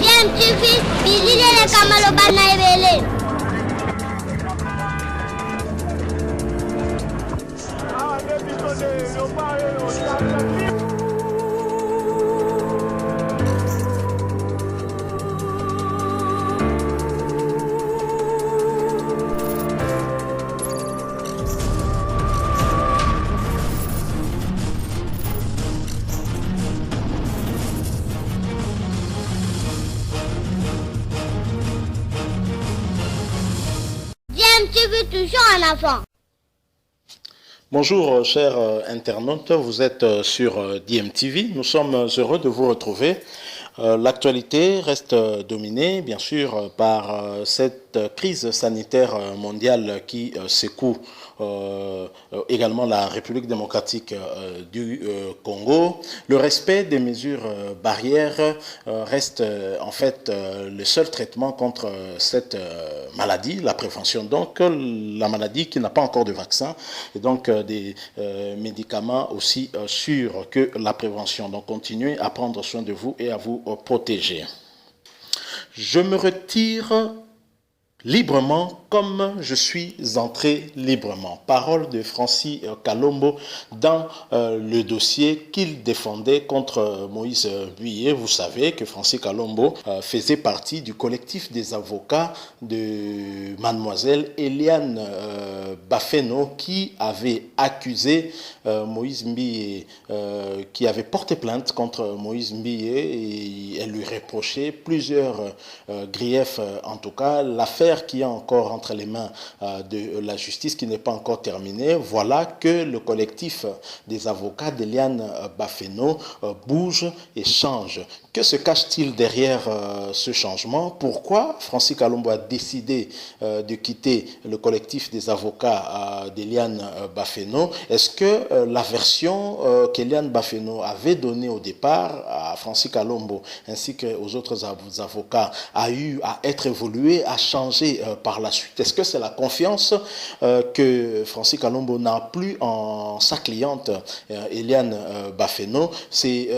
DMTV, bilile kamalo bana ebele. DMTV toujours en avant. Bonjour chers internautes, vous êtes sur DMTV. Nous sommes heureux de vous retrouver. L'actualité reste dominée bien sûr par cette crise sanitaire mondiale qui secoue également la République démocratique du Congo. Le respect des mesures barrières reste en fait le seul traitement contre cette maladie, la prévention. Donc la maladie qui n'a pas encore de vaccin et donc des médicaments aussi sûrs que la prévention. Donc continuez à prendre soin de vous et à vous protéger. Je me retire librement comme je suis entré librement. Parole de Francis Kalombo dans le dossier qu'il défendait contre Moïse Mbiye. Vous savez que Francis Kalombo faisait partie du collectif des avocats de mademoiselle Eliane Bafeno qui avait accusé Moïse Mbiye, qui avait porté plainte contre Moïse Mbiye et elle lui reprochait plusieurs griefs, en tout cas l'affaire qui est encore entre les mains de la justice, qui n'est pas encore terminée. Voilà que le collectif des avocats d'Eliane Bafeno bouge et change. Que se cache-t-il derrière ce changement? Pourquoi Francis Kalombo a décidé de quitter le collectif des avocats d'Eliane Bafeno? Est-ce que la version qu'Eliane Bafeno avait donnée au départ à Francis Kalombo ainsi qu'aux autres avocats a eu à être évoluée, à changer par la suite? Est-ce que c'est la confiance que Francis Kalombo n'a plus en sa cliente Eliane Bafeno? C'est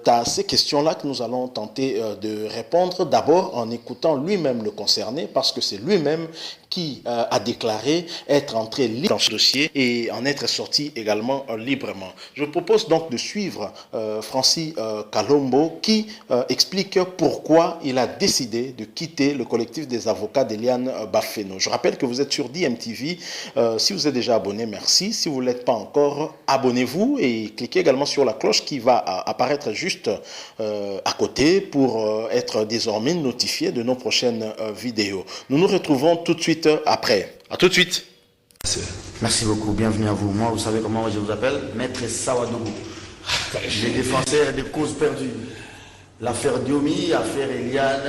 à ces questions-là que nous allons tenter de répondre, d'abord en écoutant lui-même le concerné, parce que c'est lui-même qui a déclaré être entré libre dans ce dossier et en être sorti également librement. Je vous propose donc de suivre Francis Kalombo qui explique pourquoi il a décidé de quitter le collectif des avocats d'Eliane Bafeno. Je rappelle que vous êtes sur DMTV. Si vous êtes déjà abonné, merci. Si vous ne l'êtes pas encore, abonnez-vous et cliquez également sur la cloche qui va apparaître juste à côté pour être désormais notifié de nos prochaines vidéos. Nous nous retrouvons tout de suite après. À tout de suite. Merci beaucoup, bienvenue à vous. Moi, vous savez comment je vous appelle? Maître Sawadougou. Les défenseurs des causes perdues. L'affaire Diomi, l'affaire Eliane,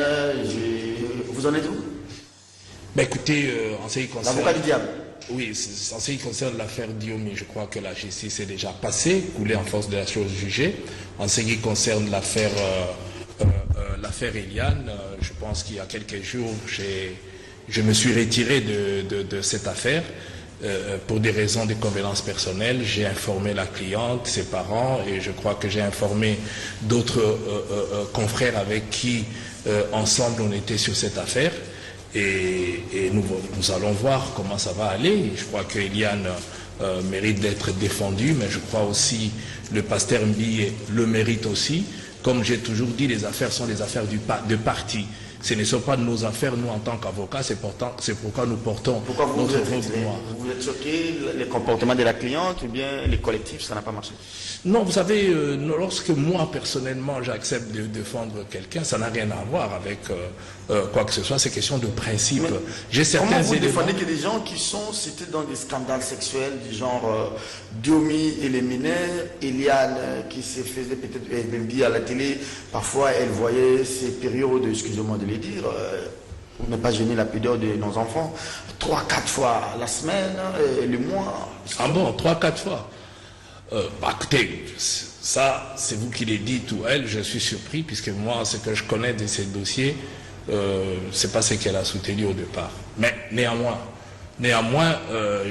vous en êtes où? Ben écoutez, en ce qui concerne... L'avocat du diable. Oui, en ce qui concerne l'affaire Diomi, je crois que la justice est déjà passée, coulée en force de la chose jugée. En ce qui concerne l'affaire Eliane, je pense qu'il y a quelques jours, je me suis retiré de cette affaire pour des raisons de convenance personnelle. J'ai informé la cliente, ses parents, et je crois que j'ai informé d'autres confrères avec qui, ensemble, on était sur cette affaire. Et nous allons voir comment ça va aller. Je crois que Eliane mérite d'être défendue, mais je crois aussi le pasteur Mbiye le mérite aussi. Comme j'ai toujours dit, les affaires sont des affaires de parti. Ce ne sont pas de nos affaires, nous, en tant qu'avocats. C'est pourquoi nous portons notre robe noire. Vous êtes choqué, les comportements de la cliente ou bien les collectifs, ça n'a pas marché? Non, vous savez, lorsque moi, personnellement, j'accepte de défendre quelqu'un, ça n'a rien à voir avec quoi que ce soit. C'est question de principe. J'ai certains comment vous éléments... défendez que des gens qui sont cités dans des scandales sexuels du genre Diomi et les mineurs, Eliane qui se faisait peut-être Mbiye à la télé, parfois elle voyait ces périodes, excusez-moi de le dire, pour ne pas gêner la pudeur de nos enfants, 3-4 fois la semaine, le mois. Ah bon, 3-4 fois? Écoutez, ça, c'est vous qui les dites ou elle, je suis surpris, puisque moi, ce que je connais de ces dossiers, c'est pas ce qu'elle a soutenu au départ. Mais néanmoins,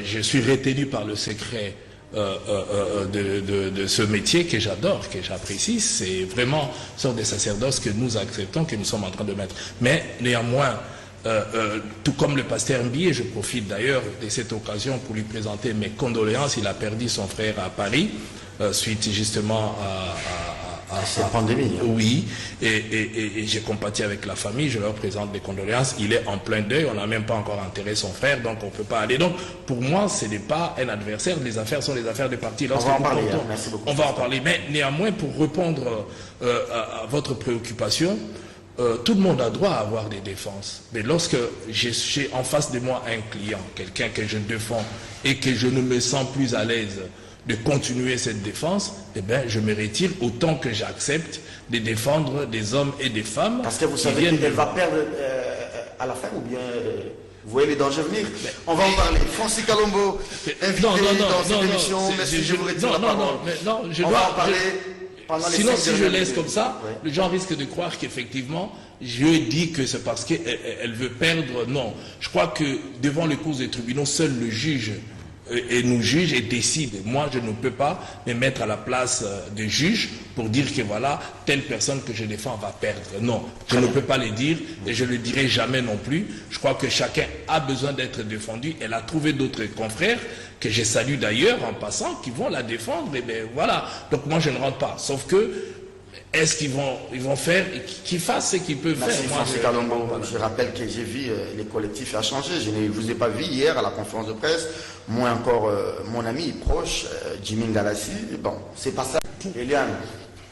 je suis retenu par le secret de ce métier que j'adore, que j'apprécie. C'est vraiment une sorte de sacerdoce que nous acceptons, que nous sommes en train de mettre. Mais néanmoins, tout comme le pasteur Mbié, je profite d'ailleurs de cette occasion pour lui présenter mes condoléances. Il a perdu son frère à Paris, suite justement à cette pandémie. Oui, et j'ai compati avec la famille, je leur présente des condoléances. Il est en plein deuil, on n'a même pas encore enterré son frère, donc on ne peut pas aller. Donc, pour moi, ce n'est pas un adversaire, les affaires sont les affaires de parti. On va en parler, merci beaucoup. On va en parler, mais néanmoins, pour répondre à votre préoccupation, tout le monde a droit à avoir des défenses. Mais lorsque j'ai en face de moi un client, quelqu'un que je défends et que je ne me sens plus à l'aise de continuer cette défense, eh bien, je me retire autant que j'accepte de défendre des hommes et des femmes. Parce que vous savez qu'elle va perdre à la fin, ou bien vous voyez les dangers venir. On va en parler. Francis Kalombo, invité dans cette émission, mais si je vous retire la parole. On va en parler pendant les 5 Sinon, si je laisse minutes. comme ça, Ouais. les gens risquent de croire qu'effectivement, je dis que c'est parce qu'elle veut perdre. Non. Je crois que devant les cours des tribunaux, seul le juge et nous juge et décide. Moi, je ne peux pas me mettre à la place des juges pour dire que voilà, telle personne que je défends va perdre. Non, je ne peux pas le dire et je ne le dirai jamais non plus. Je crois que chacun a besoin d'être défendu. Elle a trouvé d'autres confrères que je salue d'ailleurs en passant qui vont la défendre. Et bien voilà. Donc moi, je ne rentre pas. Sauf que est-ce qu'ils vont faire, qu'ils fassent ce qu'ils peuvent Merci faire. Moi, Francis Kalombo. Je rappelle que j'ai vu les collectifs a changé. Je ne vous ai pas vu hier à la conférence de presse. Moi encore, mon ami proche, Jimmy Ngalassi. Bon, c'est pas ça. Eliane.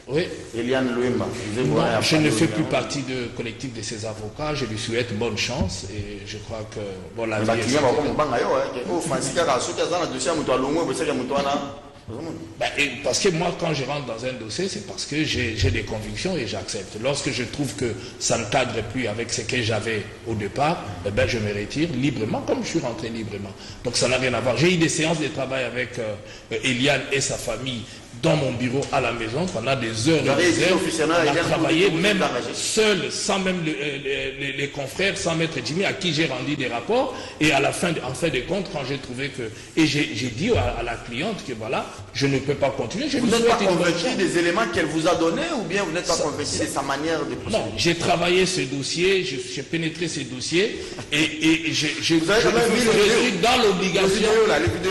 Oui. Eliane Louimba. Non, je ne fais plus partie du collectif de ces avocats. Je lui souhaite bonne chance et je crois que bon, la vie parce que moi, quand je rentre dans un dossier, c'est parce que j'ai des convictions et j'accepte. Lorsque je trouve que ça ne cadre plus avec ce que j'avais au départ, eh ben, je me retire librement, comme je suis rentré librement. Donc ça n'a rien à voir. J'ai eu des séances de travail avec Eliane et sa famille dans mon bureau à la maison pendant des heures et des heures. On a travaillé même seul, sans même les confrères, sans maître Jimmy, à qui j'ai rendu des rapports. Et à la fin, en fin de compte, quand j'ai trouvé que... Et j'ai dit à la cliente que voilà, je ne peux pas continuer. Vous n'êtes pas convaincu des éléments qu'elle vous a donnés ou bien vous n'êtes pas convaincu de sa manière de procéder? Non, j'ai travaillé ce dossier, j'ai pénétré ce dossier et je suis dans l'obligation.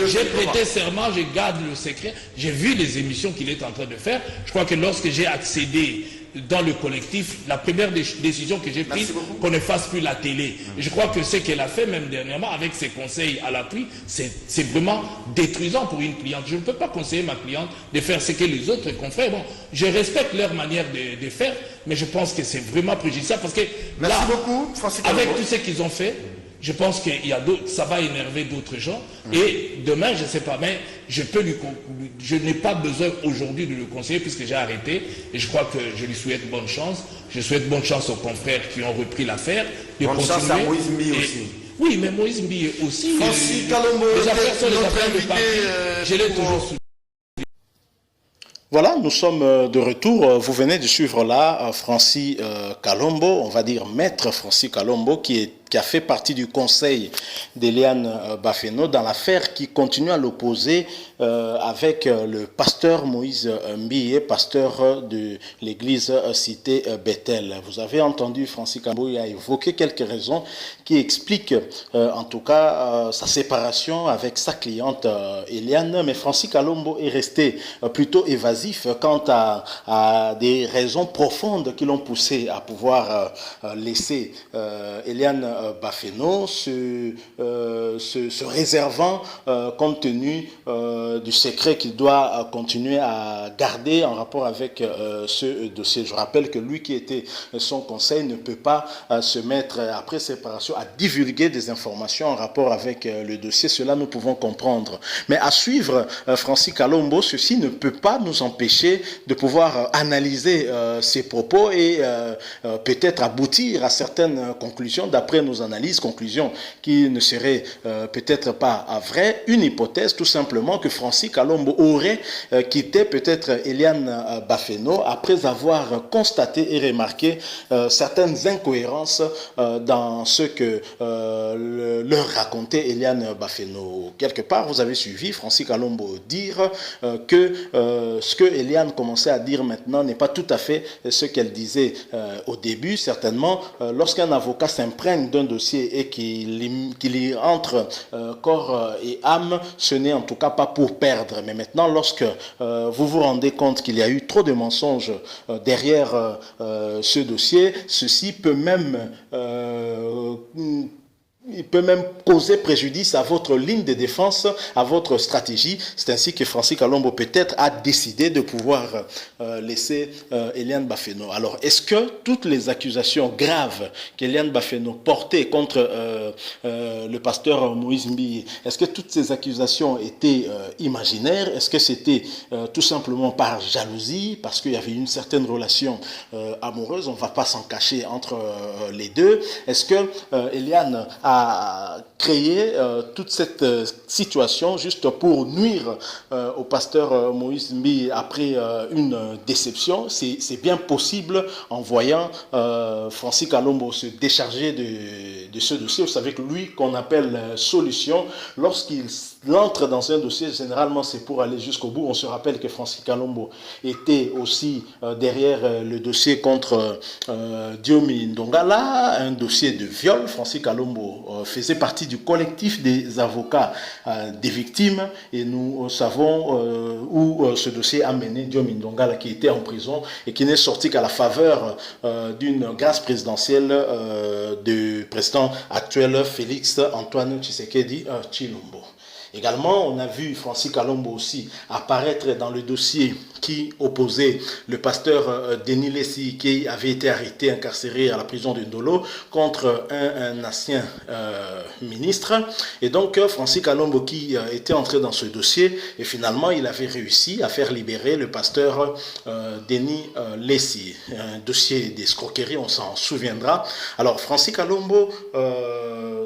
J'ai prêté serment, je garde le secret. J'ai vu les émissions qu'il est en train de faire. Je crois que lorsque j'ai accédé dans le collectif, la première décision que j'ai prise, qu'on ne fasse plus la télé. Je crois que ce qu'elle a fait même dernièrement avec ses conseils à l'appui, c'est vraiment détruisant pour une cliente. Je ne peux pas conseiller ma cliente de faire ce que les autres confrères. Bon, je respecte leur manière de faire, mais je pense que c'est vraiment préjudiciable parce que Merci là, beaucoup, Francis avec Kalombo. tout ce qu'ils ont fait, je pense que ça va énerver d'autres gens. Et demain, je ne sais pas, mais je n'ai pas besoin aujourd'hui de le conseiller puisque j'ai arrêté. Et je crois que je lui souhaite bonne chance. Je souhaite bonne chance aux confrères qui ont repris l'affaire. Bonne chance à Moïse Mbi aussi. Oui, mais Moïse Mbi aussi. Francis Kalombo, les affaires sont les notre affaires de invité, parti. Je l'ai toujours soutenu. Voilà, nous sommes de retour. Vous venez de suivre là Francis Kalombo, on va dire maître Francis Kalombo, qui a fait partie du conseil d'Eliane Bafeno dans l'affaire qui continue à l'opposer avec le pasteur Moïse Mbié, pasteur de l'église cité Bethel. Vous avez entendu Francis Kalombo, il a évoqué quelques raisons qui expliquent en tout cas sa séparation avec sa cliente Eliane, mais Francis Kalombo est resté plutôt évasif quant à des raisons profondes qui l'ont poussé à pouvoir laisser Eliane Bafeno, se réservant compte tenu du secret qu'il doit continuer à garder en rapport avec ce dossier. Je rappelle que lui qui était son conseil ne peut pas se mettre après séparation à divulguer des informations en rapport avec le dossier. Cela nous pouvons comprendre. Mais à suivre Francis Kalombo, ceci ne peut pas nous empêcher de pouvoir analyser ses propos et peut-être aboutir à certaines conclusions d'après nos nos analyses, conclusions qui ne seraient peut-être pas vraies. Une hypothèse tout simplement que Francis Kalombo aurait quitté peut-être Eliane Bafeno après avoir constaté et remarqué certaines incohérences dans ce que leur racontait Eliane Bafeno. Quelque part, vous avez suivi Francis Kalombo dire que ce que Eliane commençait à dire maintenant n'est pas tout à fait ce qu'elle disait au début. Certainement, lorsqu'un avocat s'imprègne d'un dossier et qu'il y entre corps et âme, ce n'est en tout cas pas pour perdre. Mais maintenant, lorsque vous vous rendez compte qu'il y a eu trop de mensonges derrière ce dossier, ceci peut même causer préjudice à votre ligne de défense, à votre stratégie. C'est ainsi que Francis Kalombo peut-être a décidé de pouvoir laisser Eliane Bafeno. Alors, est-ce que toutes les accusations graves qu'Eliane Bafeno portait contre le pasteur Moïse Mbi, est-ce que toutes ces accusations étaient imaginaires? Est-ce que c'était tout simplement par jalousie, parce qu'il y avait une certaine relation amoureuse, on ne va pas s'en cacher, entre les deux? Est-ce que Eliane a créé toute cette situation juste pour nuire au pasteur Moïse Mbi après une déception? C'est bien possible en voyant Francis Kalombo se décharger de ce dossier. Vous savez que lui, qu'on appelle solution, lorsqu'il entre dans un dossier, généralement c'est pour aller jusqu'au bout. On se rappelle que Francis Kalombo était aussi derrière le dossier contre Diomi Ndongala, un dossier de viol. Francis Kalombo faisait partie du collectif des avocats des victimes et nous savons où ce dossier a mené Diomi Ndongala, qui était en prison et qui n'est sorti qu'à la faveur d'une grâce présidentielle du président actuel Félix Antoine Tshisekedi Tshilombo. Également, on a vu Francis Kalombo aussi apparaître dans le dossier qui opposait le pasteur Denis Lessi, qui avait été arrêté, incarcéré à la prison de Ndolo, contre un ancien ministre. Et donc, Francis Kalombo qui était entré dans ce dossier, et finalement, il avait réussi à faire libérer le pasteur Denis Lessi. Un dossier d'escroquerie, on s'en souviendra. Alors, Francis Kalombo,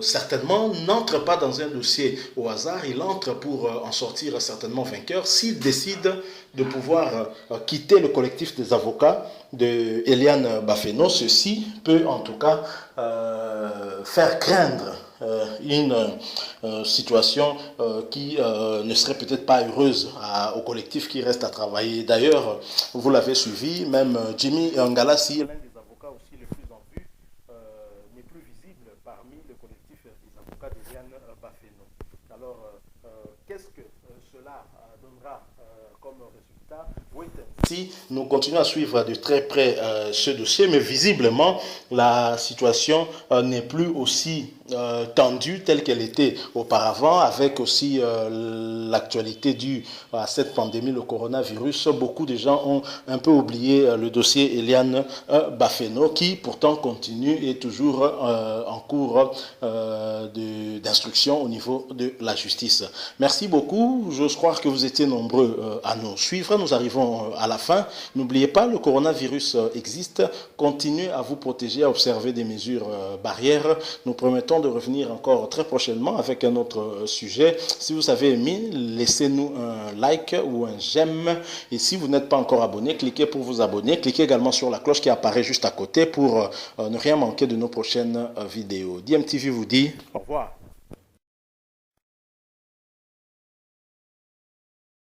certainement, n'entre pas dans un dossier au hasard. Il entre pour en sortir certainement vainqueur s'il décide de pouvoir quitter le collectif des avocats de Eliane Bafeno. Ceci peut en tout cas faire craindre une situation qui ne serait peut-être pas heureuse au collectif qui reste à travailler. D'ailleurs, vous l'avez suivi, même Jimmy Ngalassi, l'un des avocats aussi les plus en vue, n'est plus visible parmi le collectif des avocats d'Eliane Bafeno. Alors, qu'est-ce que cela donnera comme résultat? Oui, si nous continuons à suivre de très près ce dossier, mais visiblement, la situation n'est plus aussi tendue telle qu'elle était auparavant, avec aussi l'actualité due à cette pandémie, le coronavirus. Beaucoup de gens ont un peu oublié le dossier Eliane Bafeno, qui pourtant continue et toujours en cours d'instruction au niveau de la justice. Merci beaucoup. Je crois que vous étiez nombreux à nous suivre. Nous arrivons à la fin. N'oubliez pas, le coronavirus existe. Continuez à vous protéger, à observer des mesures barrières. Nous promettons de revenir encore très prochainement avec un autre sujet. Si vous avez aimé, laissez-nous un like ou un j'aime. Et si vous n'êtes pas encore abonné, cliquez pour vous abonner. Cliquez également sur la cloche qui apparaît juste à côté pour ne rien manquer de nos prochaines vidéos. DMTV vous dit au revoir.